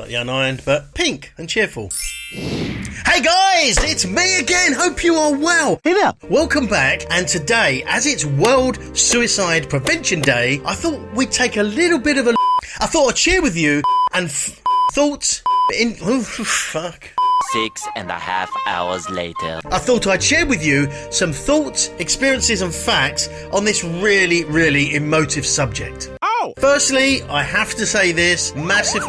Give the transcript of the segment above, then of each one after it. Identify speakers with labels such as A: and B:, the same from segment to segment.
A: slightly unironed, but pink and cheerful. Hey guys, it's me again. Hope you are well.
B: Hey there.
A: Welcome back. And today, as it's World Suicide Prevention Day, I thought we'd take a little bit of a... I thought I'd share with you and thoughts in... Oh, fuck.
C: 6.5 hours later.
A: I thought I'd share with you some thoughts, experiences and facts on this really, really emotive subject.
B: Oh!
A: Firstly, I have to say this, massive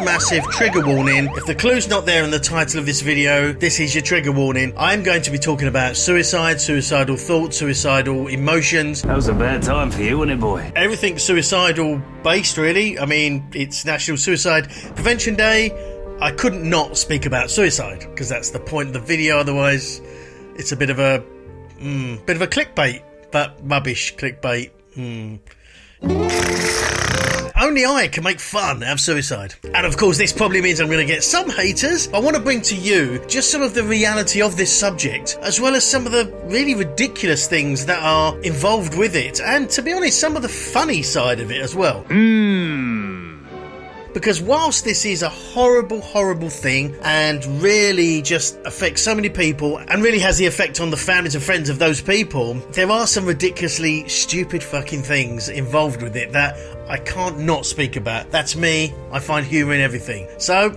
A: trigger warning. If the clue's not there in the title of this video, this is your trigger warning. I'm going to be talking about suicide, suicidal thoughts, suicidal emotions.
D: That was a bad time for you, wasn't it, boy?
A: Everything suicidal based, really. I mean, it's National Suicide Prevention Day. I couldn't not speak about suicide, because that's the point of the video, otherwise it's a bit of a clickbait, but rubbish clickbait. Only I can make fun out of suicide. And of course this probably means I'm going to get some haters. I want to bring to you just some of the reality of this subject, as well as some of the really ridiculous things that are involved with it, and to be honest, some of the funny side of it as well. Because whilst this is a horrible thing and really just affects so many people and really has the effect on the families and friends of those people, there are some ridiculously stupid fucking things involved with it that I can't not speak about. That's me. I find humour in everything. So,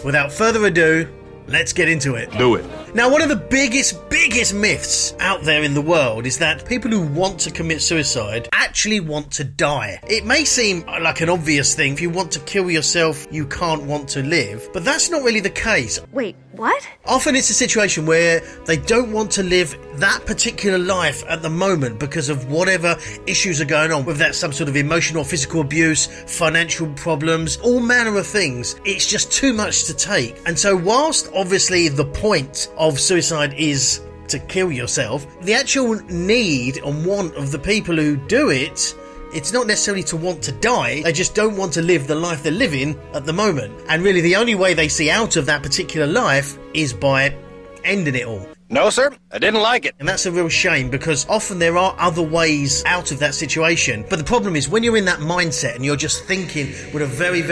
A: without further ado, let's get into it.
D: Do it.
A: Now, one of the biggest myths out there in the world is that people who want to commit suicide actually want to die. It may seem like an obvious thing. If you want to kill yourself, you can't want to live. But that's not really the case.
E: Wait, what?
A: Often it's a situation where they don't want to live that particular life at the moment because of whatever issues are going on, whether that's some sort of emotional or physical abuse, financial problems, all manner of things. It's just too much to take. And so whilst obviously the point of suicide is to kill yourself, the actual need and want of the people who do it, it's not necessarily to want to die, they just don't want to live the life they're living at the moment. And really the only way they see out of that particular life is by ending it all.
B: No, sir, I didn't like it.
A: And that's a real shame, because often there are other ways out of that situation. But the problem is when you're in that mindset and you're just thinking with a very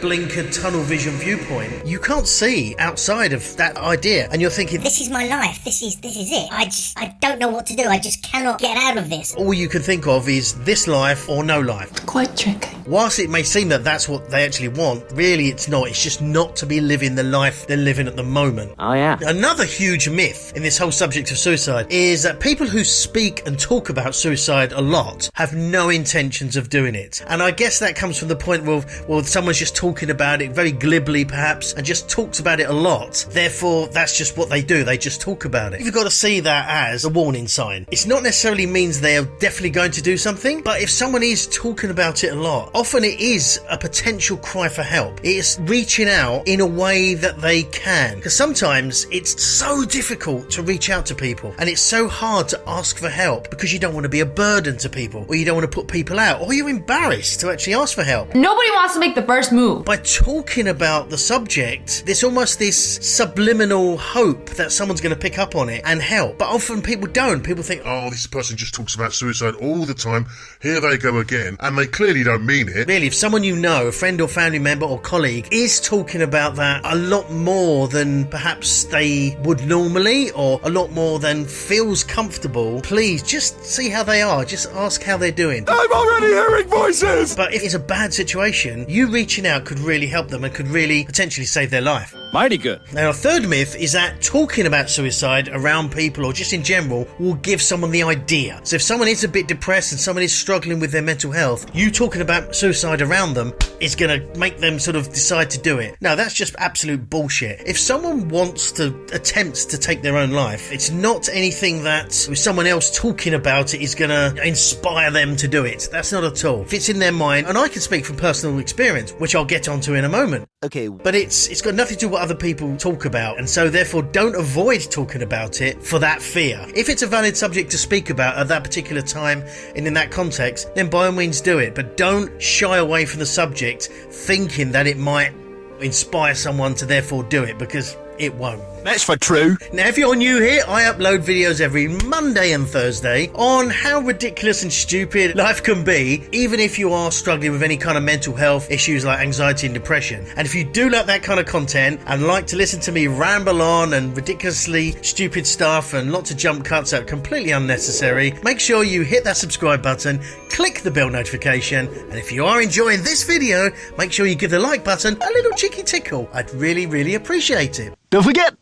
A: blinkered tunnel vision viewpoint, you can't see outside of that idea, and you're thinking,
F: this is my life, this is it. I don't know what to do, I just cannot get out of this.
A: All you can think of is this life or no life.
E: Quite tricky.
A: Whilst it may seem that that's what they actually want, really it's not. It's just not to be living the life they're living at the moment.
C: Oh yeah.
A: Another huge myth in this whole subject of suicide is that people who speak and talk about suicide a lot have no intentions of doing it. And I guess that comes from the point where, well, someone's just talking about it very glibly perhaps and just talks about it a lot, therefore that's just what they do, they just talk about it. You've got to see that as a warning sign. It's not necessarily means they're definitely going to do something, but if someone is talking about it a lot, often it is a potential cry for help. It's reaching out in a way that they can, because sometimes it's so difficult to reach out to people and it's so hard to ask for help because you don't want to be a burden to people, or you don't want to put people out, or you're embarrassed to actually ask for help.
E: Nobody wants to make the first move.
A: By talking about the subject, there's almost this subliminal hope that someone's going to pick up on it and help. But often people don't. People think,
G: oh, this person just talks about suicide all the time. Here they go again. And they clearly don't mean it.
A: Really, if someone you know, a friend or family member or colleague, is talking about that a lot more than perhaps they would normally, or a lot more than feels comfortable, please just see how they are. Just ask how they're doing.
B: I'm already hearing voices!
A: But if it's a bad situation, you reaching out could really help them and could really potentially save their life.
B: Mighty good.
A: Now, a third myth is that talking about suicide around people or just in general will give someone the idea. So if someone is a bit depressed and someone is struggling with their mental health, you talking about suicide around them is going to make them sort of decide to do it. No, that's just absolute bullshit. If someone wants to attempt to take their own life, it's not anything that with someone else talking about it is going to inspire them to do it. That's not at all. If it's in their mind, and I can speak from personal experience, which I'll get onto in a moment.
B: Okay.
A: But it's got nothing to do with what other people talk about, and so therefore don't avoid talking about it for that fear. If it's a valid subject to speak about at that particular time and in that context, then by all means do it, but don't shy away from the subject thinking that it might inspire someone to therefore do it, because it won't.
B: That's for true.
A: Now, if you're new here, I upload videos every Monday and Thursday on how ridiculous and stupid life can be, even if you are struggling with any kind of mental health issues like anxiety and depression. And if you do like that kind of content and like to listen to me ramble on and ridiculously stupid stuff and lots of jump cuts that are completely unnecessary, make sure you hit that subscribe button, click the bell notification, and if you are enjoying this video, make sure you give the like button a little cheeky tickle. I'd really appreciate it.
B: Don't forget.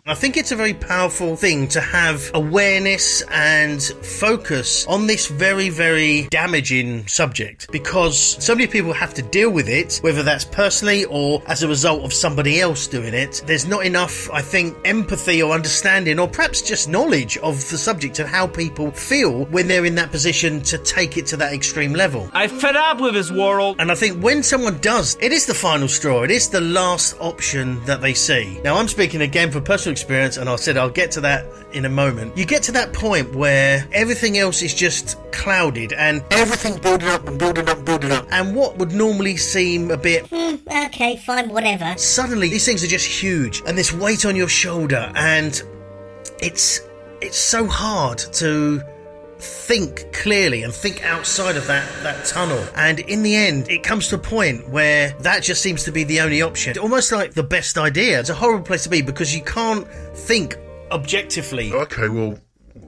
A: I think it's a very powerful thing to have awareness and focus on this very damaging subject, because so many people have to deal with it, whether that's personally or as a result of somebody else doing it. There's not enough, I think, empathy or understanding, or perhaps just knowledge of the subject and how people feel when they're in that position to take it to that extreme level.
D: I'm fed up with this world.
A: And I think when someone does, it is the final straw. It is the last option that they see. Now, I'm speaking again from personal experience, and I said I'll get to that in a moment. You get to that point where everything else is just clouded and everything's building up, and what would normally seem a bit
F: Okay, fine, whatever.
A: suddenly these things are just huge, and this weight on your shoulder, and it's so hard to think clearly and think outside of that tunnel. And in the end, it comes to a point where that just seems to be the only option. Almost like the best idea. It's a horrible place to be because you can't think objectively.
G: Okay, well,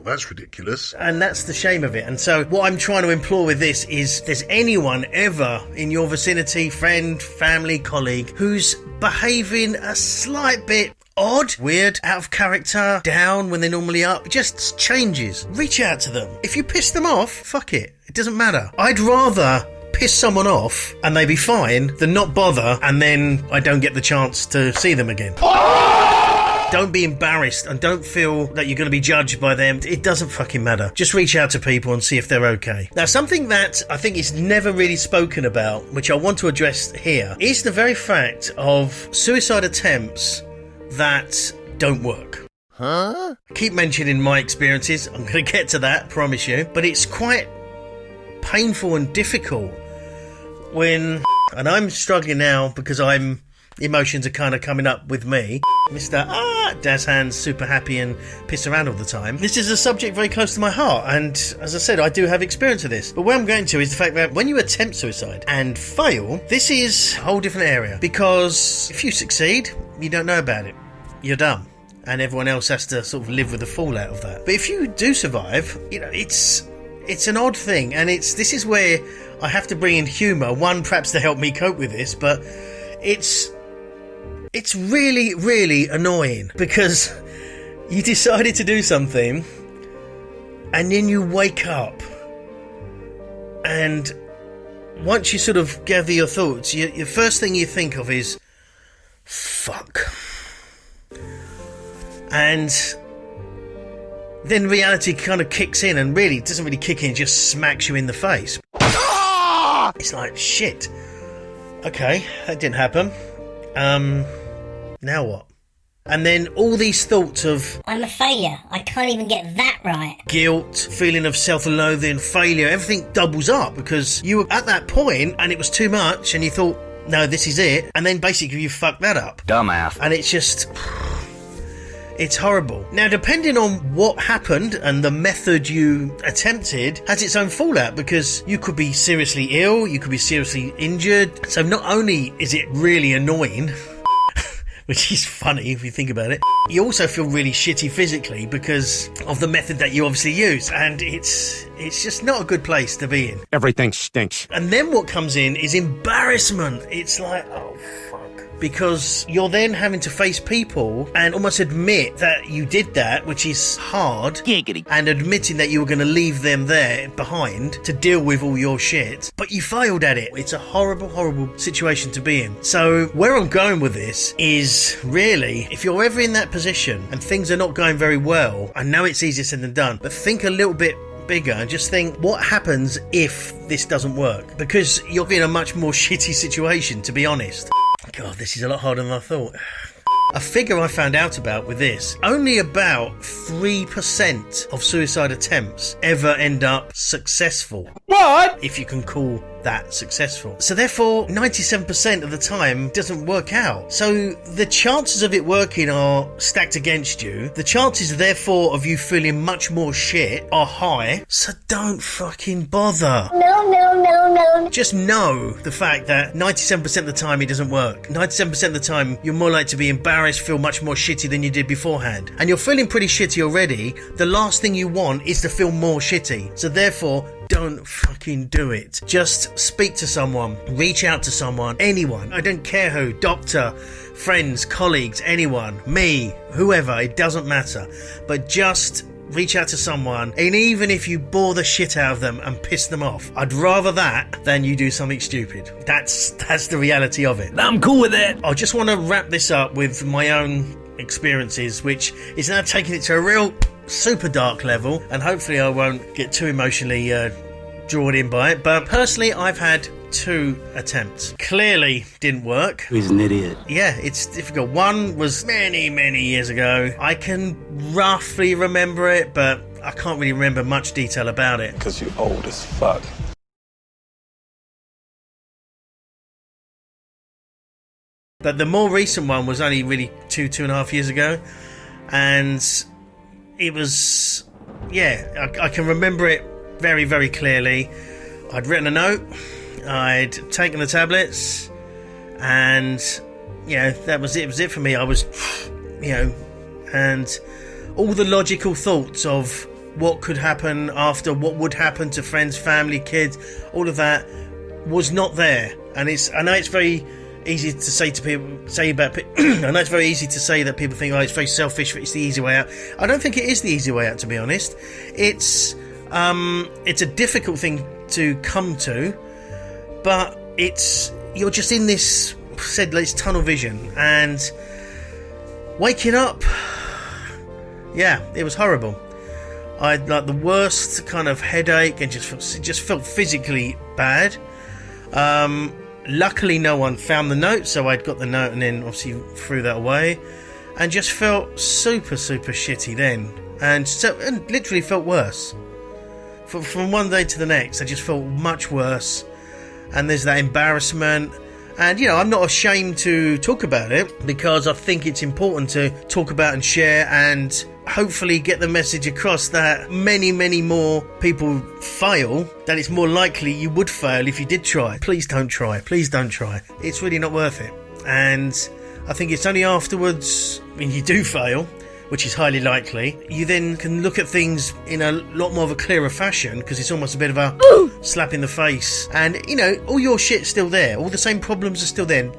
G: that's ridiculous.
A: And that's the shame of it. And so what I'm trying to implore with this is, if there's anyone ever in your vicinity, friend, family, colleague, who's behaving a slight bit odd, weird, out of character, down when they're normally up, just changes, reach out to them. If you piss them off, fuck it. It doesn't matter. I'd rather piss someone off and they be fine than not bother and then I don't get the chance to see them again. Don't be embarrassed and don't feel that you're going to be judged by them. It doesn't fucking matter. Just reach out to people and see if they're okay. Now, something that I think is never really spoken about, which I want to address here, is the very fact of suicide attempts that don't work. I keep mentioning my experiences. I'm going to get to that, promise you. But it's quite painful and difficult when... And I'm struggling now because emotions are kind of coming up with me. Mr. Daz Hands, super happy and piss around all the time. This is a subject very close to my heart, and as I said, I do have experience of this. But where I'm going to is the fact that when you attempt suicide and fail, this is a whole different area, because if you succeed, you don't know about it. You're done. And everyone else has to sort of live with the fallout of that. But if you do survive, it's an odd thing, and this is where I have to bring in humour, one, perhaps to help me cope with this, but it's really annoying, because you decided to do something and then you wake up, and once you sort of gather your thoughts, your first thing you think of is fuck. And then reality kind of kicks in, and really it doesn't really kick in, it just smacks you in the face. It's like, shit, okay, that didn't happen. Now what? And then all these thoughts of...
F: I'm a failure. I can't even get that right.
A: Guilt, feeling of self-loathing, failure, everything doubles up because you were at that point and it was too much and you thought, no, this is it. And then basically you fucked that up.
D: Dumbass.
A: And it's just... It's horrible. Now, depending on what happened and the method you attempted has its own fallout, because you could be seriously ill, you could be seriously injured. So not only is it really annoying, which is funny if you think about it, you also feel really shitty physically because of the method that you obviously use, and it's just not a good place to be in.
B: Everything stinks.
A: And then what comes in is embarrassment. It's like, oh fuck. Because you're then having to face people and almost admit that you did that, which is hard.
C: Giggity.
A: And admitting that you were going to leave them there behind to deal with all your shit. But you failed at it. It's a horrible situation to be in. So where I'm going with this is really, if you're ever in that position and things are not going very well, I know it's easier said than done, but think a little bit bigger and just think, what happens if this doesn't work? Because you're in a much more shitty situation, to be honest. God, this is a lot harder than I thought. A figure I found out about with this, only about 3% of suicide attempts ever end up successful.
B: What?
A: but if you can call that successful. So therefore 97% of the time doesn't work out. So the chances of it working are stacked against you. The chances therefore of you feeling much more shit are high. So don't fucking bother. No. Just know the fact that 97% of the time it doesn't work. 97% of the time you're more likely to be embarrassed, feel much more shitty than you did beforehand. And you're feeling pretty shitty already. The last thing you want is to feel more shitty. So therefore, don't fucking do it. Just speak to someone, reach out to someone, anyone. I don't care who, doctor, friends, colleagues, anyone, me, whoever, it doesn't matter. But just reach out to someone, and even if you bore the shit out of them and piss them off, I'd rather that than you do something stupid. That's the reality of it.
D: I'm cool with it.
A: I just want to wrap this up with my own experiences, which is now taking it to a real super dark level, and hopefully I won't get too emotionally drawn in by it. But personally, I've had 2 attempts. Clearly didn't work.
D: He's an idiot.
A: Yeah, it's difficult. One was many years ago. I can roughly remember it, but I can't really remember much detail about it.
B: Because you old as fuck.
A: But the more recent one was only really 2.5 years ago, and it was, yeah, I can remember it very clearly. I'd written a note, I'd taken the tablets, and that was it. It was it for me. I was, and all the logical thoughts of what could happen after, what would happen to friends, family, kids, all of that was not there. And I know it's very easy to say to people, I know it's very easy to say that people think, oh, it's very selfish, it's the easy way out. I don't think it is the easy way out, to be honest. It's a difficult thing to come to, but you're just in this tunnel vision, and waking up, yeah, it was horrible. I had like the worst kind of headache and just felt physically bad. Luckily no one found the note, so I'd got the note and then obviously threw that away, and just felt super shitty then, and literally felt worse. From one day to the next, I just felt much worse, and there's that embarrassment. And I'm not ashamed to talk about it, because I think it's important to talk about and share, and hopefully get the message across that many more people fail, that it's more likely you would fail if you did try. Please don't try. It's really not worth it. And I think it's only afterwards, when you do fail, which is highly likely, you then can look at things in a lot more of a clearer fashion, because it's almost a bit of a slap in the face. And, all your shit's still there. All the same problems are still there.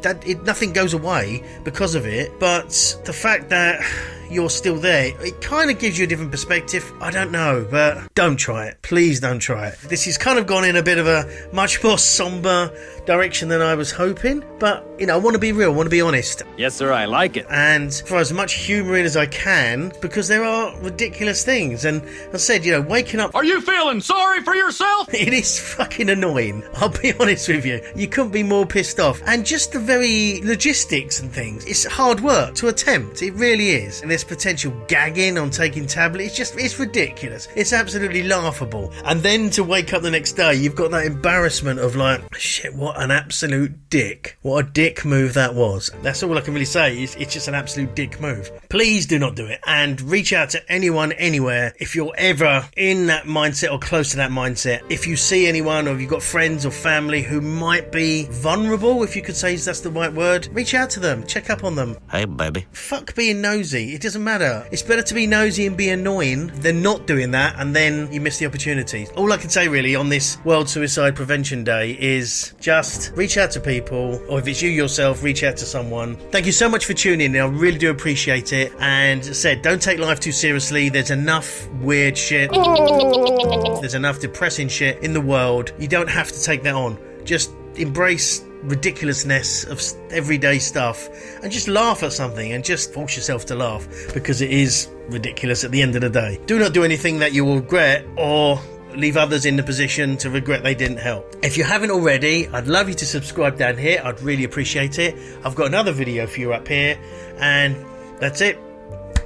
A: Nothing goes away because of it. But the fact that you're still there, it kind of gives you a different perspective. I don't know, but don't try it. Please don't try it. This has kind of gone in a bit of a much more somber direction than I was hoping, but I want to be real, I want to be honest.
B: Yes, sir, I like it.
A: And for as much humour in as I can, because there are ridiculous things. And I said, waking up...
B: Are you feeling sorry for yourself?
A: It is fucking annoying. I'll be honest with you. You couldn't be more pissed off. And just the very logistics and things. It's hard work to attempt. It really is. And there's potential gagging on taking tablets. It's ridiculous. It's absolutely laughable. And then to wake up the next day, you've got that embarrassment of like, shit, what an absolute dick. What a dick move that was. That's all I can really say. It's just an absolute dick move. Please do not do it. And reach out to anyone, anywhere, if you're ever in that mindset or close to that mindset. If you see anyone, or if you've got friends or family who might be vulnerable, if you could say that's the right word, reach out to them. Check up on them.
C: Hey, baby.
A: Fuck being nosy. It doesn't matter. It's better to be nosy and be annoying than not doing that, and then you miss the opportunities. All I can say really on this World Suicide Prevention Day is just reach out to people, or if it's you yourself, reach out to someone. Thank you so much for tuning in. I really do appreciate it. And as I said, don't take life too seriously. There's enough weird shit. There's enough depressing shit in the world. You don't have to take that on. Just embrace ridiculousness of everyday stuff and just laugh at something, and just force yourself to laugh, because it is ridiculous at the end of the day. Do not do anything that you will regret, or leave others in the position to regret they didn't help. If you haven't already, I'd love you to subscribe down here. I'd really appreciate it. I've got another video for you up here, and that's it.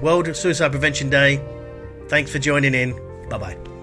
A: World Suicide Prevention Day. Thanks for joining in. Bye bye.